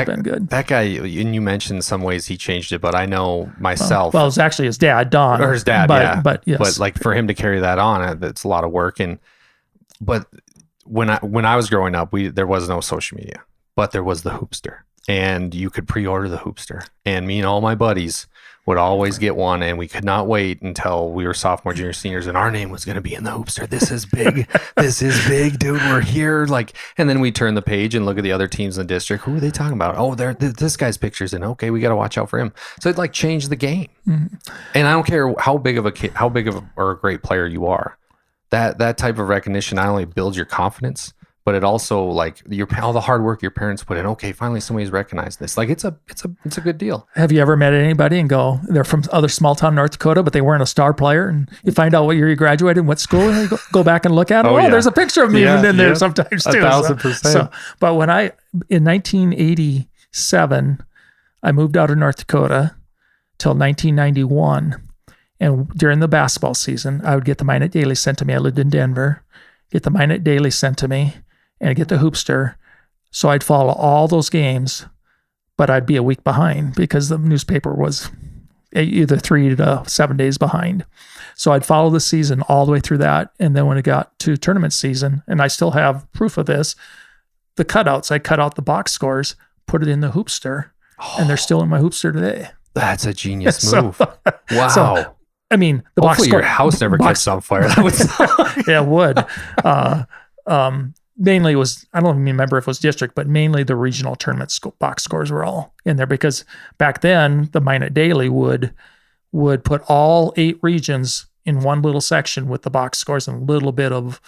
been good. That guy, and you mentioned some ways he changed it, but I know myself. Well, it was actually his dad, Don. Or his dad, But yes. But like for him to carry that on, it's a lot of work. But when I was growing up, there was no social media, but there was the Hoopster, and you could pre-order the Hoopster. And me and all my buddies would always get one, and we could not wait until we were sophomore, junior, seniors, and our name was going to be in the Hoopster. This is big. This is big, dude. We're here. And then we turn the page and look at the other teams in the district. Who are they talking about? Oh, this guy's picture's in. Okay, we got to watch out for him. So it changed the game. And I don't care how big of or a great player you are. That type of recognition not only builds your confidence, but it also all the hard work your parents put in. Okay, finally somebody's recognized this. It's a good deal. Have you ever met anybody and they're from other small town North Dakota, but they weren't a star player, and you find out what year you graduated and what school, and you go back and look at them? There's a picture of me even in there sometimes too. 1,000%. But when in 1987, I moved out of North Dakota till 1991, And during the basketball season, I would get the Minute Daily sent to me. I lived in Denver. Get the Minute Daily sent to me, and I'd get the Hoopster. So I'd follow all those games, but I'd be a week behind because the newspaper was either 3 to 7 days behind. So I'd follow the season all the way through that. And then when it got to tournament season, and I still have proof of this, the cutouts, I cut out the box scores, put it in the Hoopster, and they're still in my Hoopster today. That's a genius move. Wow. So, I mean, the box Hopefully score. your house never catches on fire. That would suck. Yeah, it would. Mainly it was, I don't even remember if it was district, but mainly the regional tournament box scores were all in there because back then the Minute Daily would put all 8 regions in one little section with the box scores and a little bit of,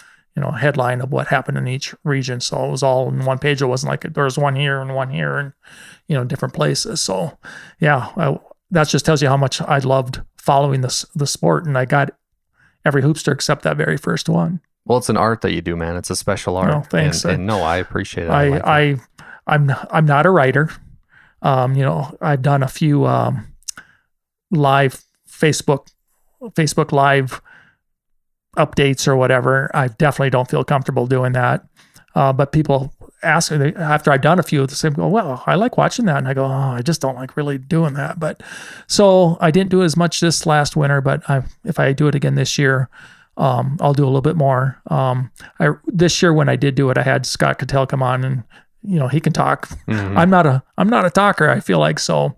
headline of what happened in each region. So it was all in one page. It wasn't like there was one here and, different places. So yeah, that just tells you how much I loved following the sport. And I got every Hoopster except that very first one. Well, it's an art that you do, man. It's a special art. No, thanks. And no, I appreciate it. I'm not a writer. I've done a few live Facebook live updates or whatever. I definitely don't feel comfortable doing that. But people ask me after I've done a few, they say, well, I like watching that. And I go, I just don't like really doing that. But so I didn't do as much this last winter, but if I do it again this year, I'll do a little bit more. This year when I did do it, I had Scott Cattell come on and, he can talk. Mm-hmm. I'm not a talker. I feel like so,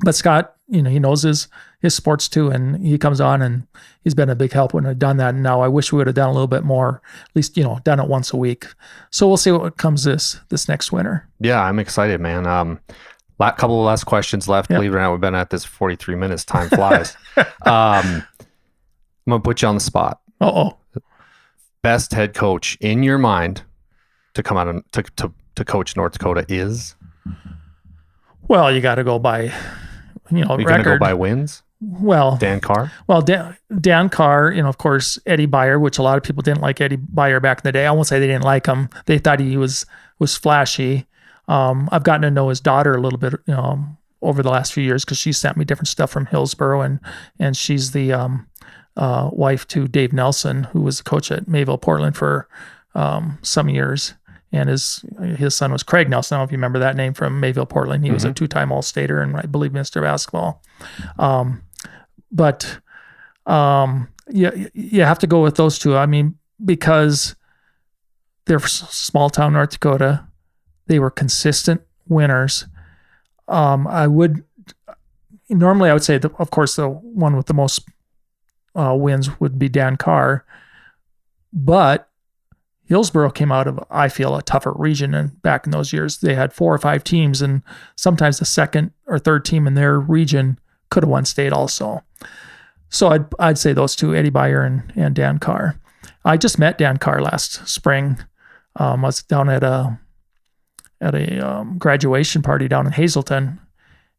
but Scott, he knows his sports too. And he comes on and he's been a big help when I've done that. And now I wish we would have done a little bit more, at least, done it once a week. So we'll see what comes this next winter. Yeah, I'm excited, man. Couple of last questions left. Yep. Believe it or not, we've been at this 43 minutes. Time flies. I'm going to put you on the spot. Uh-oh. Best head coach in your mind to come out and to coach North Dakota is? Well, you got to go by, You're going to go by wins? Well, Dan Carr? Well, Dan Carr, of course, Eddie Byer, which a lot of people didn't like Eddie Byer back in the day. I won't say they didn't like him. They thought he was flashy. I've gotten to know his daughter a little bit, over the last few years because she sent me different stuff from Hillsboro, and she's the wife to Dave Nelson, who was a coach at Mayville Portland for some years. And his son was Craig Nelson. I don't know if you remember that name from Mayville Portland. He was a 2-time All-Stater and I believe Mr. Basketball. But you have to go with those two. I mean, because they're small town North Dakota. They were consistent winners. I would say, of course, the one with the most wins would be Dan Carr. But Hillsboro came out of, I feel, a tougher region. And back in those years, they had 4 or 5 teams, and sometimes the second or third team in their region could have won state also. So I'd say those two, Eddie Byer and Dan Carr. I just met Dan Carr last spring. I was down at a graduation party down in Hazleton,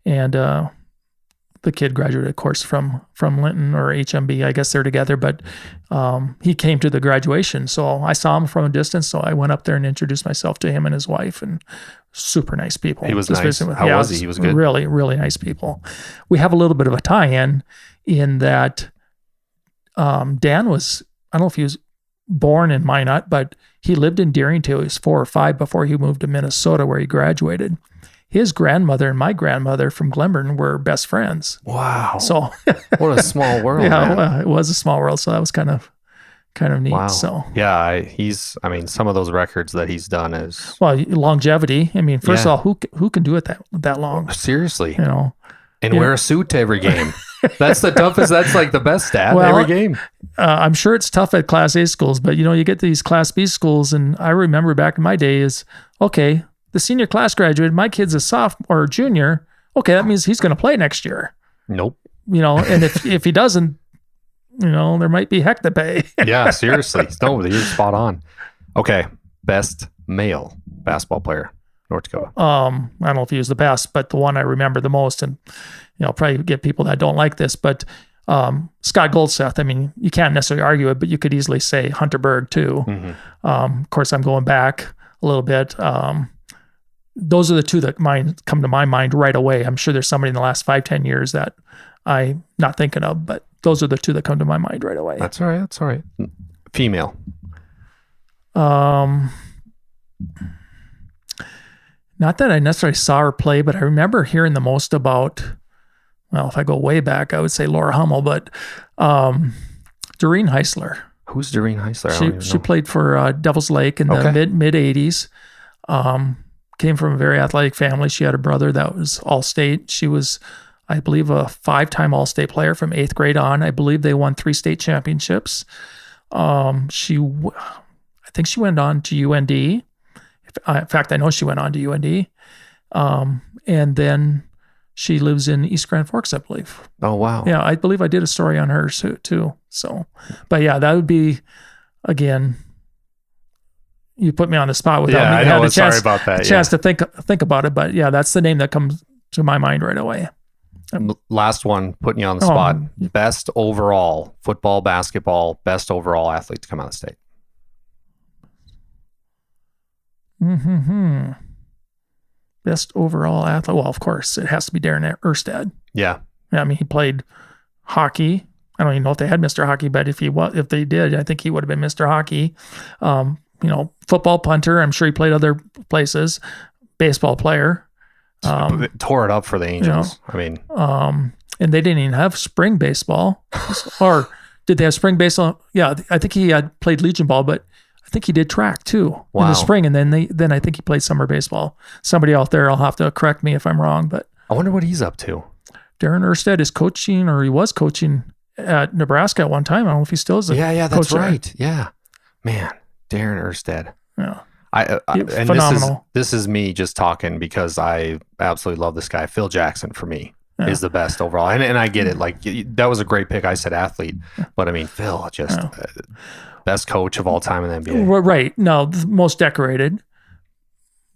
and the kid graduated, of course, from Linton or HMB. I guess they're together, but he came to the graduation. So I saw him from a distance. So I went up there and introduced myself to him and his wife, and super nice people. He was nice. How was he? He was good. Really, really nice people. We have a little bit of a tie-in in that Dan was, I don't know if he was born in Minot, but he lived in Deering till he was 4 or 5 before he moved to Minnesota, where he graduated. His grandmother and my grandmother from Glenburn were best friends. Wow. So what a small world. Yeah, man. It was a small world. So that was kind of neat. Wow. So yeah, some of those records that he's done is, well, longevity. I mean, first of all, who can do it that long? Seriously. And wear a suit to every game. That's the toughest. That's like the best stat every game. I'm sure it's tough at Class A schools, but you get these Class B schools, and I remember back in my day is, okay, the senior class graduated, my kid's a sophomore or junior. Okay, that means he's going to play next year. Nope. And if he doesn't, there might be heck to pay. Yeah, seriously. No, you're spot on. Okay, best male basketball player, North Dakota. I don't know if he was the best, but the one I remember the most, and probably get people that don't like this, but Scott Goldseth. I mean, you can't necessarily argue it, but you could easily say Hunter Berg too. Mm-hmm. Of course, I'm going back a little bit. Those are the two that come to my mind right away. I'm sure there's somebody in the last 5-10 years that I'm not thinking of, but those are the two that come to my mind right away. That's all right. That's all right. Female. Not that I necessarily saw her play, but I remember hearing the most about, well, if I go way back, I would say Laura Hummel, but Doreen Heisler. Who's Doreen Heisler? She played for Devil's Lake in the mid 80s. Came from a very athletic family. She had a brother that was All-State. She was, I believe, a 5-time All-State player from 8th grade on. I believe they won 3 state championships. I think she went on to UND. In fact, I know she went on to UND. And then she lives in East Grand Forks, I believe. Oh, wow. Yeah, I believe I did a story on her too. So, but yeah, that would be, again, you put me on the spot without me having a chance, to think about it. But yeah, that's the name that comes to my mind right away. Last one, putting you on the spot. Best overall football, basketball, best overall athlete to come out of the state. Best overall athlete. Well, of course, it has to be Darren Erstad. Yeah. I mean, he played hockey. I don't even know if they had Mr. Hockey, but if they did, I think he would have been Mr. Hockey. Football punter. I'm sure he played other places. Baseball player. Tore it up for the Angels. I mean, and they didn't even have spring baseball, or did they have spring baseball? Yeah, I think he had played Legion ball, but I think he did track too in the spring, and then I think he played summer baseball. Somebody out there will have to correct me if I'm wrong, but I wonder what he's up to. Darren Erstad is coaching, or he was coaching at Nebraska at one time. I don't know if he still is. Yeah, that's right. Yeah, man, Darren Erstad. Yeah. And phenomenal. This is me just talking because I absolutely love this guy. Phil Jackson for me is the best overall, and I get it. Like that was a great pick. I said athlete, but I mean Phil just best coach of all time in the NBA. Right? No, the most decorated.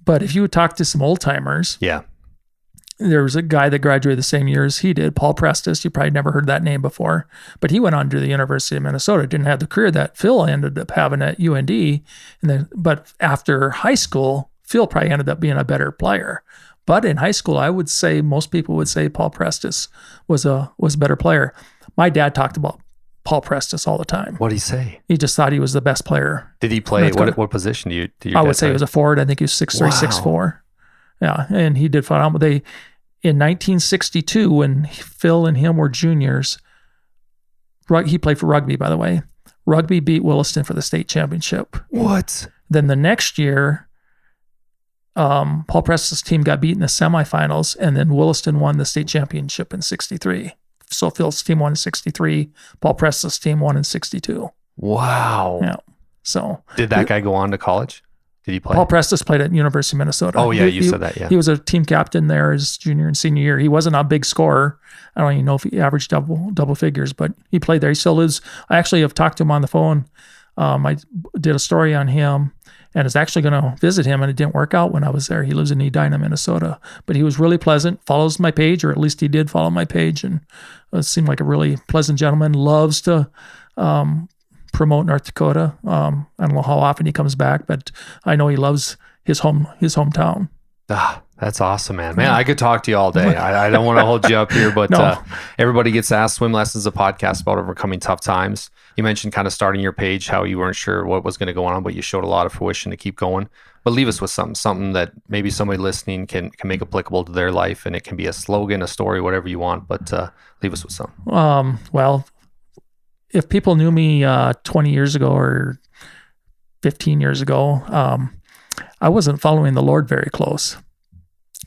But if you would talk to some old timers, there was a guy that graduated the same year as he did, Paul Prestis. You probably never heard that name before, but he went on to the University of Minnesota. Didn't have the career that Phil ended up having at UND, but after high school, Phil probably ended up being a better player. But in high school, I would say most people would say Paul Prestis was a better player. My dad talked about Paul Prestis all the time. What did he say? He just thought he was the best player. Did he play? What position do you? I would say he was a forward. I think he was 6'3", 6'4". Yeah, and he did phenomenal. In 1962, when Phil and him were juniors, he played for Rugby, by the way. Rugby beat Williston for the state championship. What? Then the next year, Paul Preston's team got beat in the semifinals, and then Williston won the state championship in 63. So Phil's team won in 63. Paul Preston's team won in 62. Wow. Yeah. So did that guy go on to college? Did he play? Paul Prestis played at University of Minnesota. Oh, yeah, you said that, yeah. He was a team captain there his junior and senior year. He wasn't a big scorer. I don't even know if he averaged double figures, but he played there. He still lives. I actually have talked to him on the phone. I did a story on him and was actually going to visit him, and it didn't work out when I was there. He lives in Edina, Minnesota. But he was really pleasant, follows my page, or at least he did follow my page, and seemed like a really pleasant gentleman. Loves to promote North Dakota. I don't know how often he comes back, but I know he loves his hometown. That's awesome, man. Man, I could talk to you all day. I don't want to hold you up here, but No. Everybody Gets Asked Swim Lessons, a podcast about overcoming tough times. You mentioned kind of starting your page, how you weren't sure what was going to go on, but you showed a lot of fruition to keep going. But leave us with something that maybe somebody listening can make applicable to their life, and it can be a slogan, a story, whatever you want, but leave us with something. Well, if people knew me 20 years ago or 15 years ago, I wasn't following the Lord very close.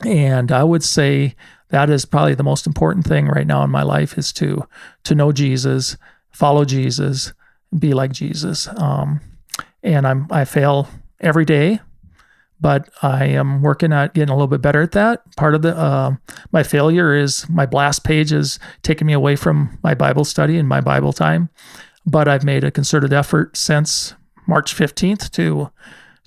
And I would say that is probably the most important thing right now in my life, is to know Jesus, follow Jesus, be like Jesus. And I fail every day, but I am working at getting a little bit better at that. Part of my failure is my blast page is taking me away from my Bible study and my Bible time. But I've made a concerted effort since March 15th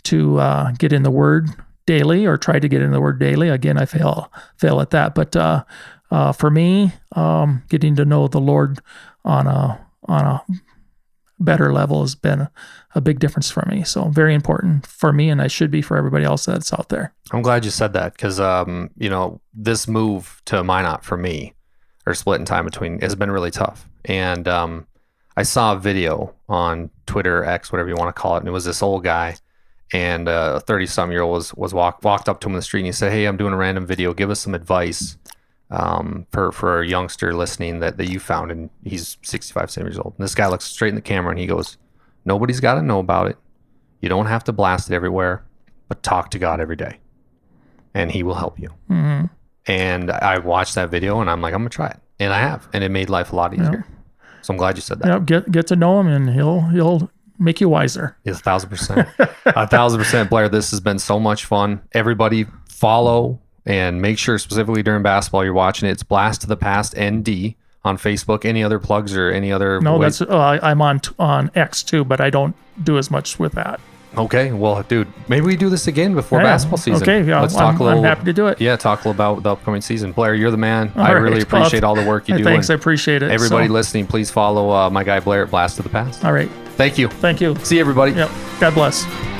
to get in the Word daily, or try to get in the Word daily. Again, I fail at that. But for me, getting to know the Lord on a better level has been a big difference for me. So very important for me, and I should be for everybody else that's out there. I'm glad you said that, because this move to Minot for me, or splitting time between has been really tough. And I saw a video on Twitter, X, whatever you want to call it, and it was this old guy, and a 30-some-year-old was walked up to him in the street, and he said, "Hey, I'm doing a random video. Give us some advice for a youngster listening that you found." And he's 65, 70 years old. And this guy looks straight in the camera, and he goes, "Nobody's got to know about it. You don't have to blast it everywhere, but talk to God every day, and He will help you." Mm-hmm. And I watched that video, and I'm like, I'm gonna try it, and I have, and it made life a lot easier. So I'm glad you said that. Yep, get to know him, and he'll make you wiser. It's 1,000%. 1,000%, Blair. This has been so much fun. Everybody follow and make sure specifically during basketball you're watching it. It's Blast to the Past ND on Facebook. Any other plugs or any other? No, ways? that's I'm on X too, but I don't do as much with that. Okay, well, dude, maybe we do this again before basketball season. Okay, yeah, let's talk a little. I'm happy to do it. Yeah, talk a little about the upcoming season. Blair, you're the man. All I right, really appreciate all the work you do. Thanks, I appreciate it. Everybody listening, please follow my guy Blair at Blast to the Past. All right. Thank you. Thank you. See you, everybody. Yep. God bless.